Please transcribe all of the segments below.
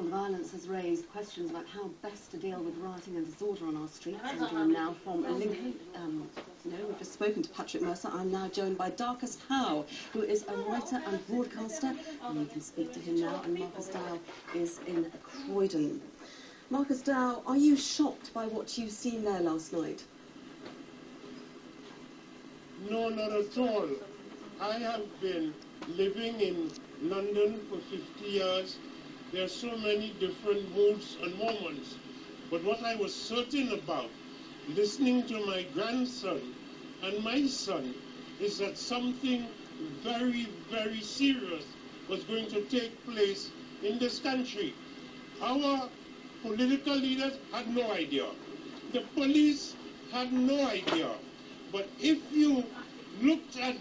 on violence has raised questions about how best to deal with rioting and disorder on our streets. I'm joined now from Lincoln. We've just spoken to Patrick Mercer. I'm now joined by Darcus Howe, who is a writer and broadcaster, and we can speak to him now. And Marcus Dow is in Croydon. Marcus Dow, are you shocked by what you've seen there last night? No, not at all. I have been living in London for 50 years. There are so many different moods and moments. But what I was certain about, listening to my grandson and my son, is that something very, very serious was going to take place in this country. Our political leaders had no idea. The police had no idea. But if you looked at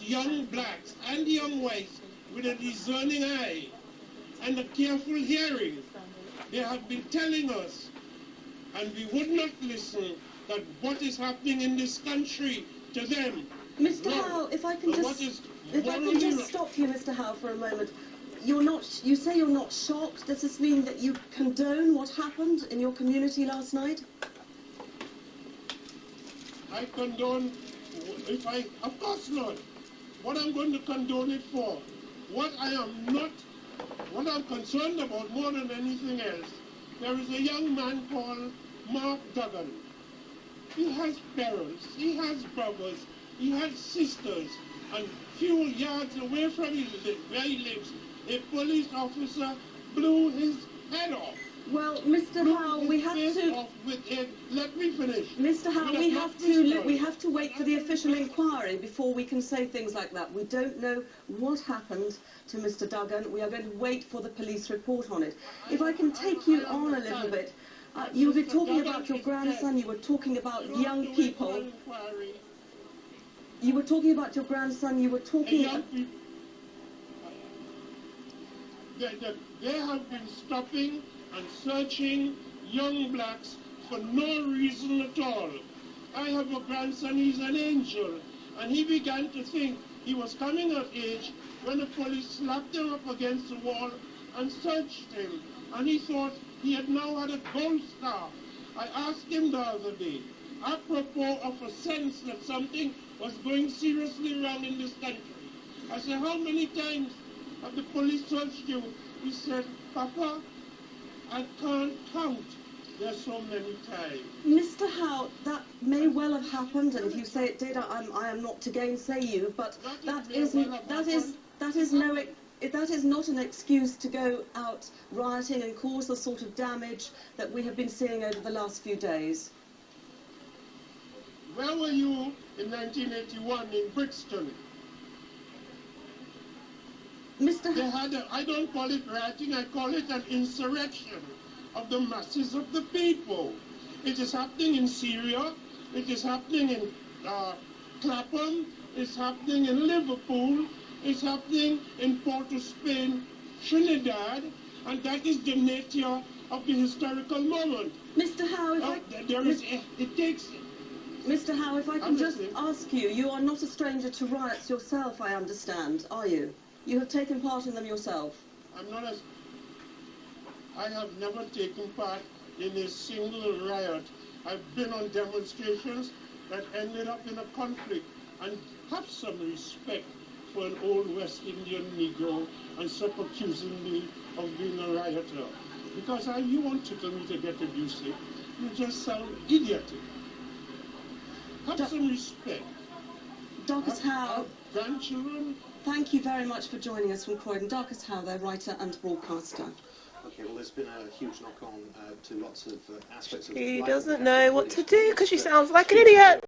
young blacks and young whites with a discerning eye and a careful hearing, they have been telling us, and we would not listen, that what is happening in this country to them. Mr. Howe, if I can just stop you, Mr. Howe, for a moment. You say you're not shocked. Does this mean that you condone what happened in your community last night? I condone, of course not. What I'm going to condone it for, what I'm concerned about more than anything else, there is a young man called Mark Duggan. He has parents, he has brothers, he has sisters, and few yards away from where he lives, a police officer blew his head off. Well, Mr. Howe, we have to. Let me finish. Mr. Howe, we have to wait for the official inquiry before we can say things like that. We don't know what happened to Mr. Duggan. We are going to wait for the police report on it. If I can take you on a little bit, you were talking about your grandson. You were talking about young people. You were talking about your grandson. You were talking. They have been stopping and searching young blacks for no reason at all. I have a grandson, he's an angel, and he began to think he was coming of age when the police slapped him up against the wall and searched him, and he thought he had now had a gold star. I asked him the other day, apropos of a sense that something was going seriously wrong in this country. I said, how many times have the police searched you? He said, Papa, I can't count. There's so many times. Mr. Howe, that may well have happened, and if you say it did, I am not to gainsay you. But that is not an excuse to go out rioting and cause the sort of damage that we have been seeing over the last few days. Where were you in 1981 in Brixton? Mr. They had I don't call it rioting, I call it an insurrection of the masses of the people. It is happening in Syria, it is happening in Clapham, it's happening in Liverpool, it's happening in Port of Spain, Trinidad, and that is the nature of the historical moment. Mr. Howe, Mr. Howe, if I can just ask you, you are not a stranger to riots yourself, I understand, are you? You have taken part in them yourself. I have never taken part in a single riot. I've been on demonstrations that ended up in a conflict, and have some respect for an old West Indian Negro and stop accusing me of being a rioter. Because you won't tickle me to get abusive. You just sound idiotic. Have some respect. Darcus Howe. Grandchildren. Thank you very much for joining us from Croydon. Darcus Howe, their writer and broadcaster. Okay, well, there's been a huge knock-on to lots of aspects of He doesn't know what to do because she sounds like an idiot.